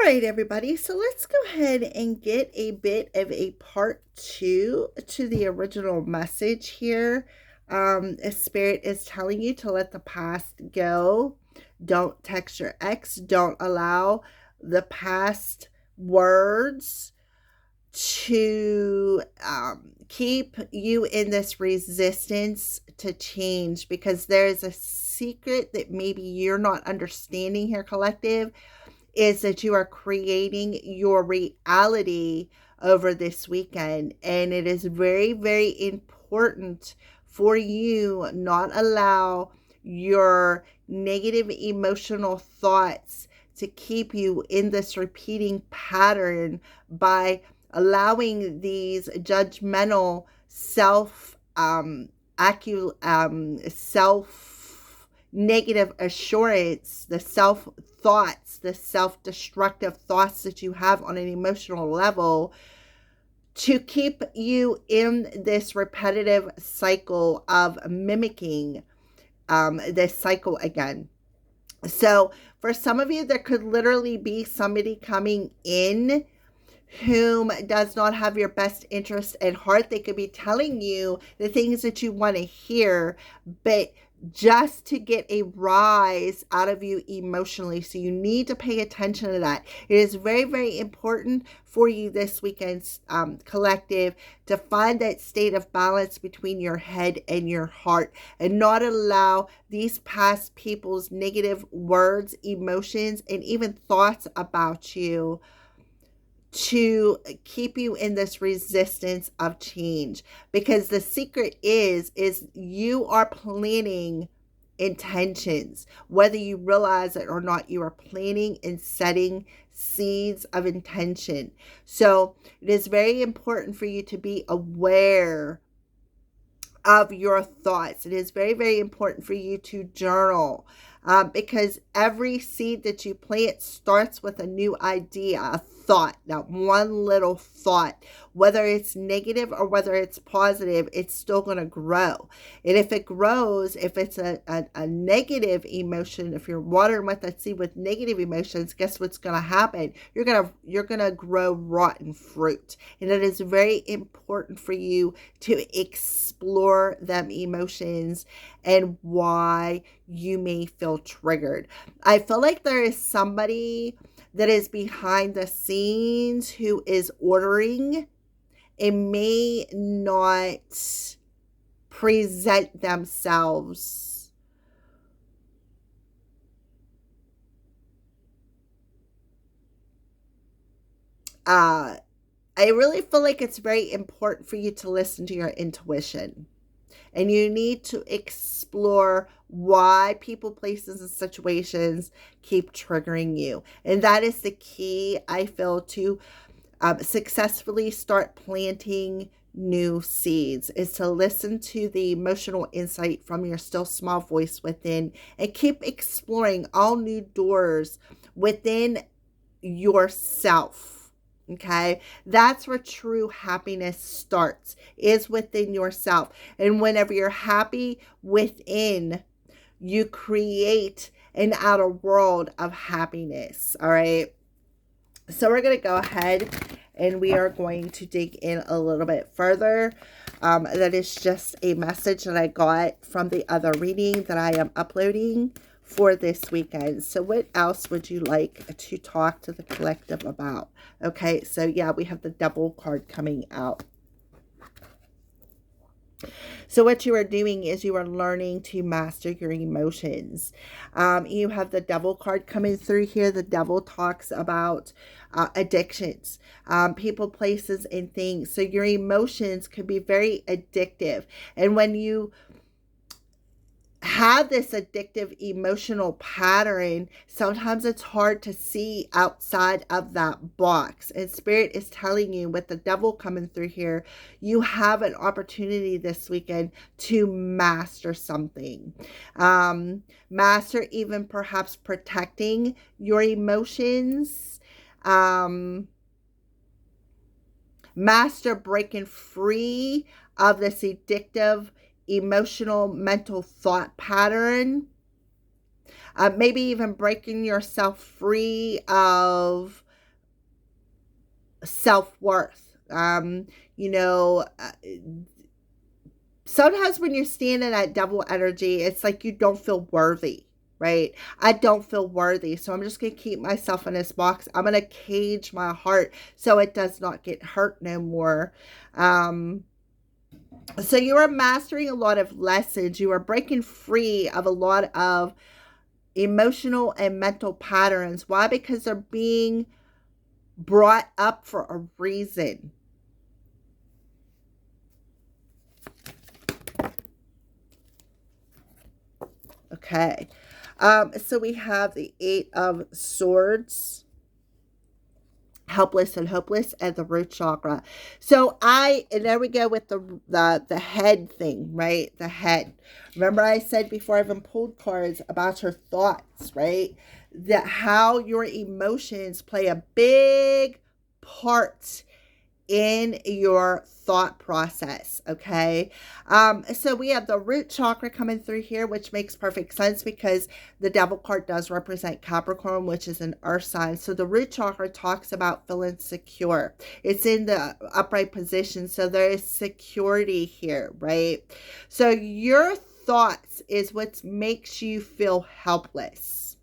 right, everybody. So let's go ahead and get a bit of a part two to the original message here. Spirit is telling you to let the past go. Don't text your ex. Don't allow the past words to keep you in this resistance to change, because there's a secret that maybe you're not understanding here, collective, is that you are creating your reality over this weekend. And it is very, very important for you not allow your negative emotional thoughts to keep you in this repeating pattern by allowing these judgmental self negative assurance, the self thoughts, the self destructive thoughts that you have on an emotional level, to keep you in this repetitive cycle of mimicking this cycle again. So for some of you, there could literally be somebody coming in whom does not have your best interest at heart. They could be telling you the things that you want to hear, but just to get a rise out of you emotionally. So you need to pay attention to that. It is very, very important for you this weekend, collective, to find that state of balance between your head and your heart, and not allow these past people's negative words, emotions, and even thoughts about you to keep you in this resistance of change. Because the secret is you are planning intentions. Whether you realize it or not, you are planning and setting seeds of intention. So it is very important for you to be aware of your thoughts. It is very, very important for you to journal, because every seed that you plant starts with a new idea, a thought, that one little thought. Whether it's negative or whether it's positive, it's still going to grow. And if it grows, if it's a negative emotion, if you're watering with that seed with negative emotions, guess what's going to happen? You're going to grow rotten fruit. And it is very important for you to explore them emotions and why you may feel triggered. I feel like there is somebody that is behind the scenes who is ordering and may not present themselves I really feel like it's very important for you to listen to your intuition. And you need to explore why people, places, and situations keep triggering you. And that is the key, I feel, to successfully start planting new seeds, is to listen to the emotional insight from your still small voice within, and keep exploring all new doors within yourself. Okay, that's where true happiness starts, is within yourself. And whenever you're happy within, you create an outer world of happiness. All right, so we're going to go ahead and we are going to dig in a little bit further. That is just a message that I got from the other reading that I am uploading for this weekend. So what else would you like to talk to the collective about? Okay, so yeah, we have the Devil card coming out. So what you are doing is you are learning to master your emotions. You have the Devil card coming through here. The Devil talks about addictions, people, places, and things. So your emotions could be very addictive. And when you have this addictive emotional pattern, sometimes it's hard to see outside of that box. And Spirit is telling you, with the Devil coming through here, you have an opportunity this weekend to master something. Master even perhaps protecting your emotions. Master breaking free of this addictive emotional mental thought pattern. Maybe even breaking yourself free of self-worth. You know, sometimes when you're standing at devil energy, it's like you don't feel worthy, right? I don't feel worthy. So I'm just going to keep myself in this box. I'm going to cage my heart so it does not get hurt no more. So you are mastering a lot of lessons. You are breaking free of a lot of emotional and mental patterns. Why? Because they're being brought up for a reason. Okay. So we have the Eight of Swords, helpless and hopeless, and the root chakra. So and there we go with the head thing, right? The head. Remember I said before I even pulled cards about your thoughts, right? That how your emotions play a big part in your thought process. Okay. So we have the root chakra coming through here, which makes perfect sense because the devil card does represent Capricorn, which is an earth sign. So the root chakra talks about feeling secure. It's in the upright position. So there is security here, right? So your thoughts is what makes you feel helpless.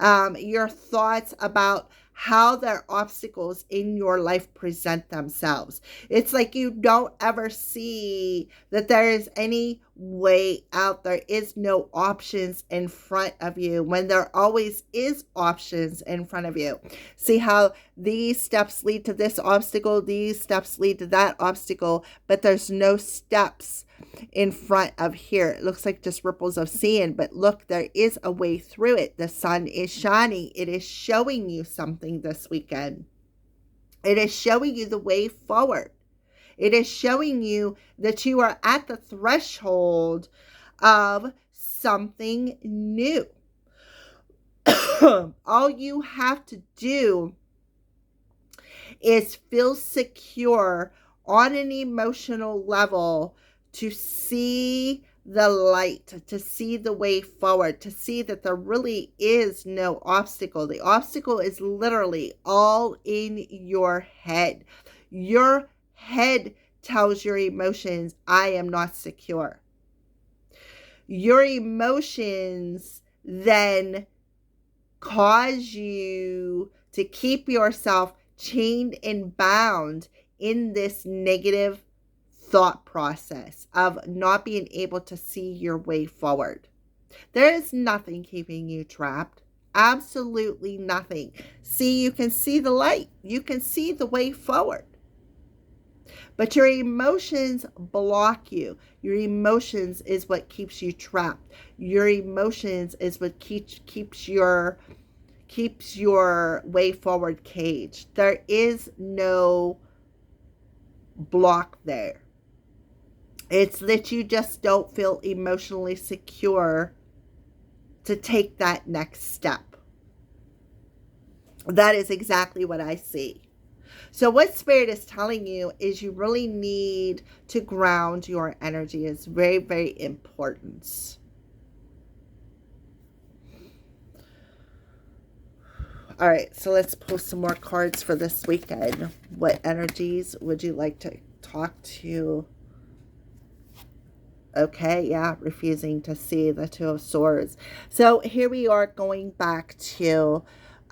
Your thoughts about how their obstacles in your life present themselves. It's like you don't ever see that there is any way out. There is no options in front of you when there always is options in front of you. See how these steps lead to this obstacle, these steps lead to that obstacle, but there's no steps in front of here. It looks like just ripples of sand, but look, there is a way through it. The sun is shining. It is showing you something this weekend. It is showing you the way forward. It is showing you that you are at the threshold of something new. All you have to do is feel secure on an emotional level to see the light, to see the way forward, to see that there really is no obstacle. The obstacle is literally all in your head. Your head tells your emotions, I am not secure. Your emotions then cause you to keep yourself chained and bound in this negative thought process of not being able to see your way forward. There is nothing keeping you trapped. Absolutely nothing. See, you can see the light. You can see the way forward. But your emotions block you. Your emotions is what keeps you trapped. Your emotions is what keeps your way forward caged. There is no block there. It's that you just don't feel emotionally secure to take that next step. That is exactly what I see. So what Spirit is telling you is you really need to ground your energy. It's very, very important. All right, so let's pull some more cards for this weekend. What energies would you like to talk to? Okay, yeah, refusing to see the Two of Swords. So here we are going back to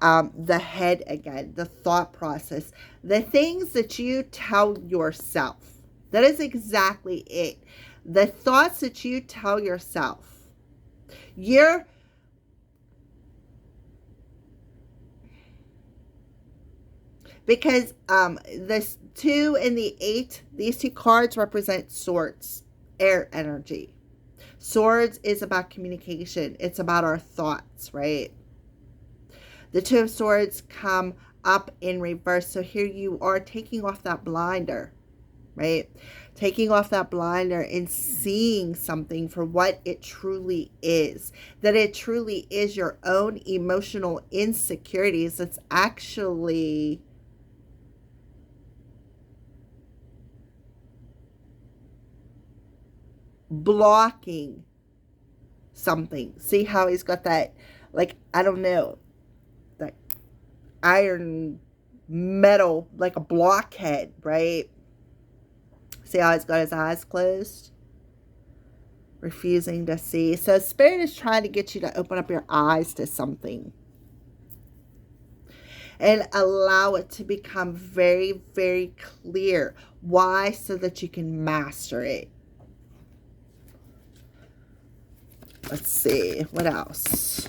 the head again, the thought process, the things that you tell yourself. That is exactly it. The thoughts that you tell yourself. Because this 2 and the 8, these two cards represent swords, air energy. Swords is about communication. It's about our thoughts, right? The Two of Swords come up in reverse. So here you are taking off that blinder, right? Taking off that blinder and seeing something for what it truly is. That it truly is your own emotional insecurities. It's actually blocking something. See how he's got that, like, I don't know, that iron metal, like a blockhead, right? See how he's got his eyes closed? Refusing to see. So Spirit is trying to get you to open up your eyes to something and allow it to become very, very clear. Why? So that you can master it. Let's see. What else?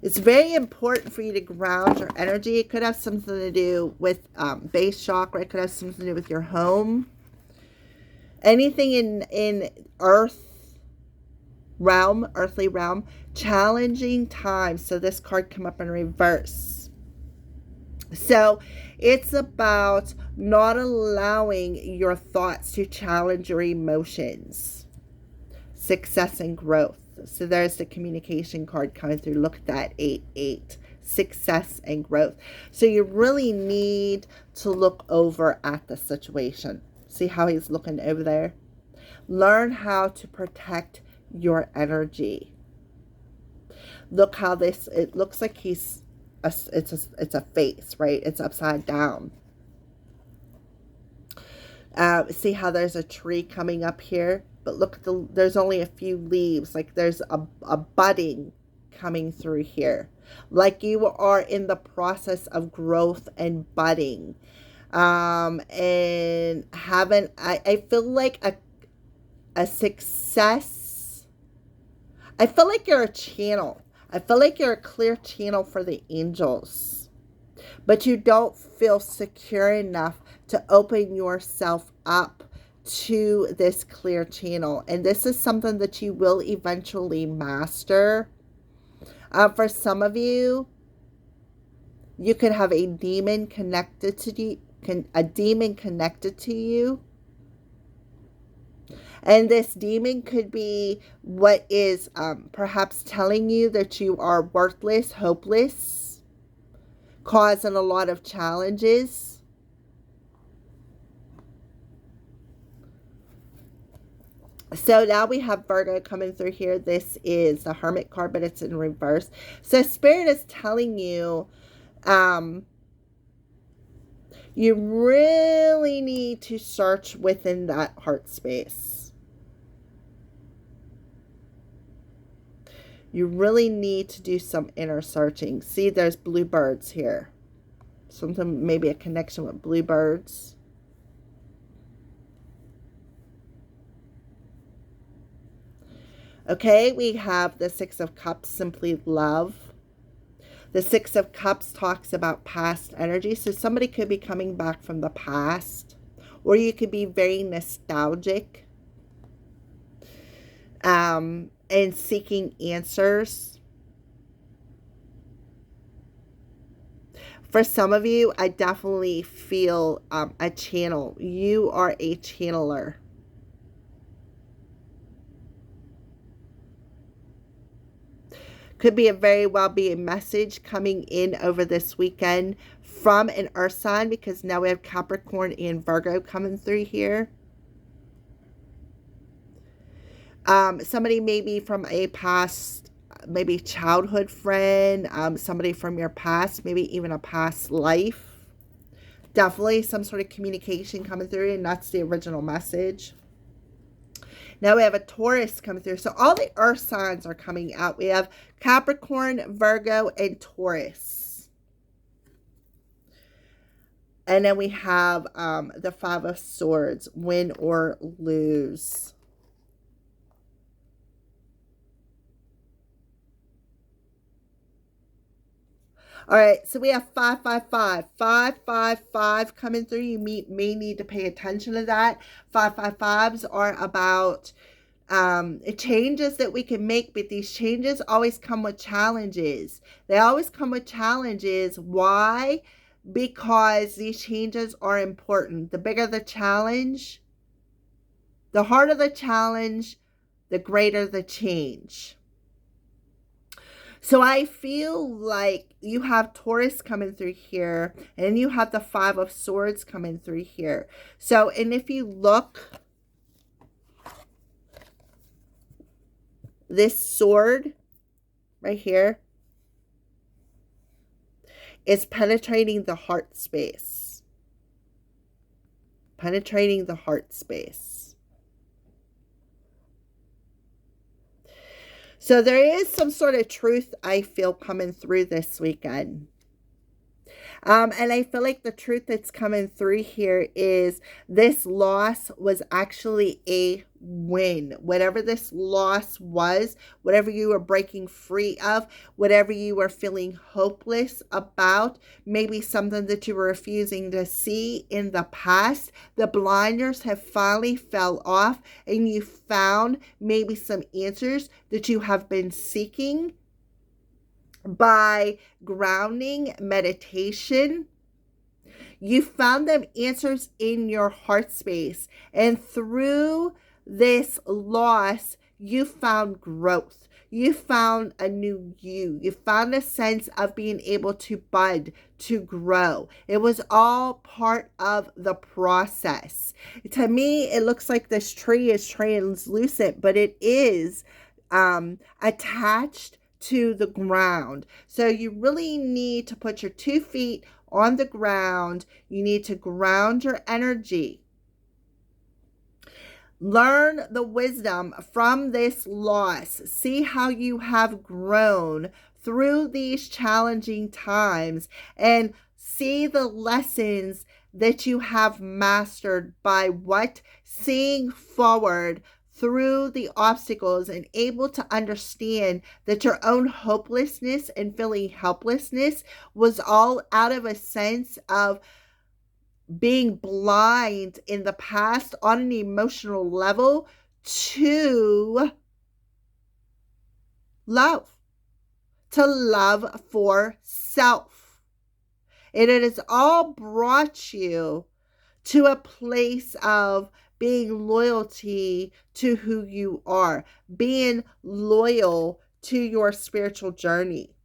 It's very important for you to ground your energy. It could have something to do with base chakra. It could have something to do with your home. Anything in earthly realm, challenging times. So this card come up in reverse. So it's about not allowing your thoughts to challenge your emotions. Success and growth. So there's the communication card coming through. Look at that, 8-8. Success and growth. So you really need to look over at the situation. See how he's looking over there? Learn how to protect your energy. Look how this, it looks like it's a face, right? It's upside down. See how there's a tree coming up here? But look at there's only a few leaves. Like there's a budding coming through here. Like you are in the process of growth and budding. And having, I feel like a success. I feel like you're a channel. I feel like you're a clear channel for the angels. But you don't feel secure enough to open yourself up to this clear channel. And this is something that you will eventually master. For some of you, you could have a demon connected to you. And this demon could be what is perhaps telling you that you are worthless, hopeless, causing a lot of challenges. So now we have Virgo coming through here. This is the Hermit card, but it's in reverse. So Spirit is telling you, you really need to search within that heart space. You really need to do some inner searching. See, there's bluebirds here. Something, maybe a connection with bluebirds. Okay, we have the Six of Cups, simply love. The Six of Cups talks about past energy. So somebody could be coming back from the past, or you could be very nostalgic and seeking answers. For some of you, I definitely feel a channel. You are a channeler. Could be a very well be a message coming in over this weekend from an earth sign, because now we have Capricorn and Virgo coming through here. Somebody maybe from a past, maybe childhood friend, somebody from your past, maybe even a past life. Definitely some sort of communication coming through, and that's the original message. Now we have a Taurus coming through. So all the earth signs are coming out. We have Capricorn, Virgo, and Taurus. And then we have the Five of Swords, win or lose. All right, so we have 555. 555 coming through. You may need to pay attention to that. 555s are about changes that we can make, but these changes always come with challenges. They always come with challenges. Why? Because these changes are important. The bigger the challenge, the harder the challenge, the greater the change. So I feel like you have Taurus coming through here, and you have the Five of Swords coming through here. So, and if you look, this sword right here, It's penetrating the heart space. Penetrating the heart space. So there is some sort of truth I feel coming through this weekend. And I feel like the truth that's coming through here is this loss was actually a win. Whatever this loss was, whatever you were breaking free of, whatever you were feeling hopeless about, maybe something that you were refusing to see in the past, the blinders have finally fell off and you found maybe some answers that you have been seeking by grounding, meditation. You found them answers in your heart space. And through this loss, you found growth. You found a new you. You found a sense of being able to bud, to grow. It was all part of the process. To me, it looks like this tree is translucent, but it is attached to the ground. So you really need to put your 2 feet on the ground. You need to ground your energy. Learn the wisdom from this loss. See how you have grown through these challenging times and see the lessons that you have mastered by seeing forward through the obstacles and able to understand that your own hopelessness and feeling helplessness was all out of a sense of being blind in the past on an emotional level to love for self. And it has all brought you to a place of being loyalty to who you are, being loyal to your spiritual journey.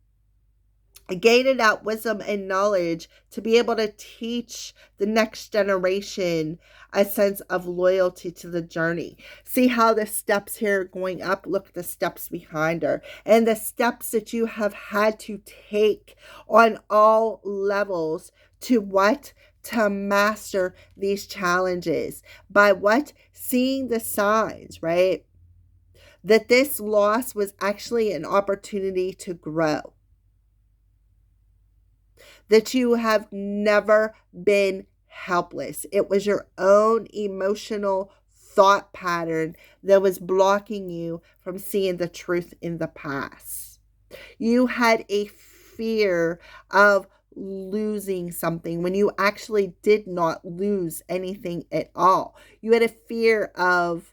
Gaining out wisdom and knowledge to be able to teach the next generation a sense of loyalty to the journey. See how the steps here going up, look at the steps behind her, and the steps that you have had to take on all levels to to master these challenges by seeing the signs, right? That this loss was actually an opportunity to grow. That you have never been helpless. It was your own emotional thought pattern that was blocking you from seeing the truth in the past. You had a fear of losing something when you actually did not lose anything at all. You had a fear of,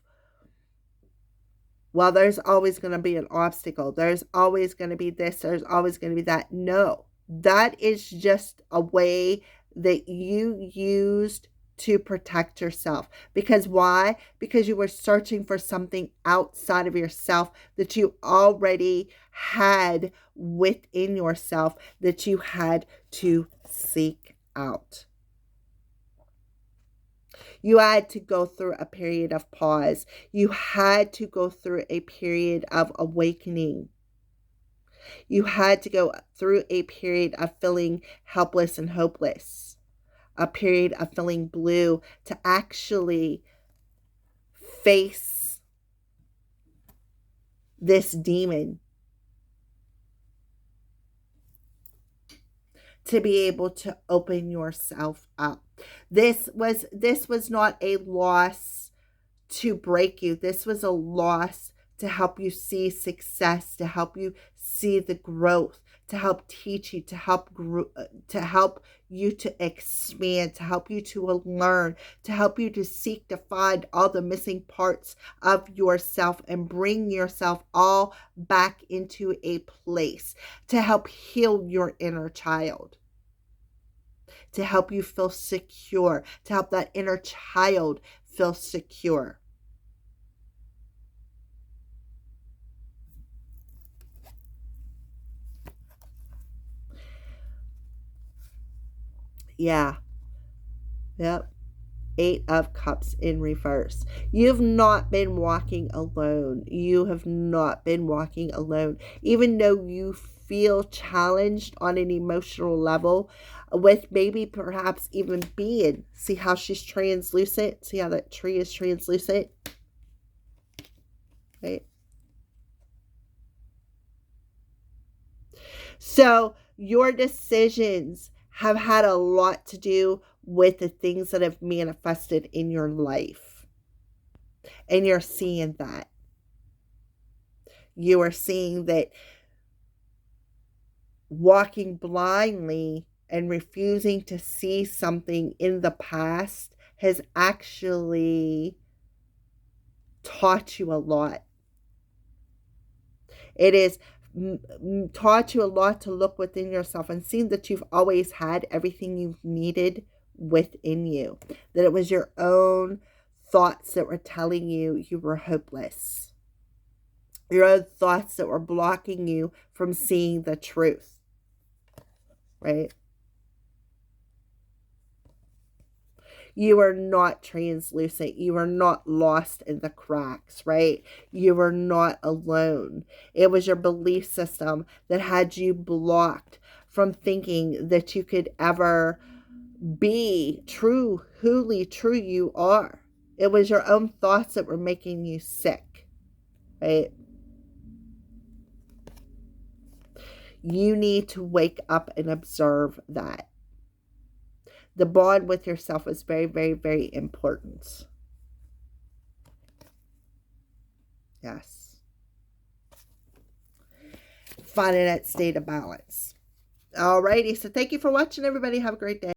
well, there's always going to be an obstacle. There's always going to be this. There's always going to be that. No, that is just a way that you used to protect yourself. Because why? Because you were searching for something outside of yourself that you already had within yourself that you had to seek out. You had to go through a period of pause. You had to go through a period of awakening. You had to go through a period of feeling helpless and hopeless. A period of feeling blue to actually face this demon. To be able to open yourself up. This was not a loss to break you. This was a loss to help you see success, to help you see the growth, to help teach you, to help you to expand, to help you to learn, to help you to seek to find all the missing parts of yourself and bring yourself all back into a place, to help heal your inner child, to help you feel secure, to help that inner child feel secure. Yeah. Yep. 8 of Cups in reverse. You've not been walking alone. You have not been walking alone. Even though you feel challenged on an emotional level with maybe perhaps even being. See how she's translucent? See how that tree is translucent? Right? So your decisions have had a lot to do with the things that have manifested in your life. And you're seeing that. You are seeing that walking blindly and refusing to see something in the past has actually taught you a lot. It is taught you a lot to look within yourself and see that you've always had everything you've needed within you. That it was your own thoughts that were telling you you were hopeless. Your own thoughts that were blocking you from seeing the truth. Right? You are not translucent. You are not lost in the cracks, right? You are not alone. It was your belief system that had you blocked from thinking that you could ever be true, wholly true you are. It was your own thoughts that were making you sick, right? You need to wake up and observe that. The bond with yourself is very, very, very important. Yes. Finding that state of balance. Alrighty. So thank you for watching, everybody. Have a great day.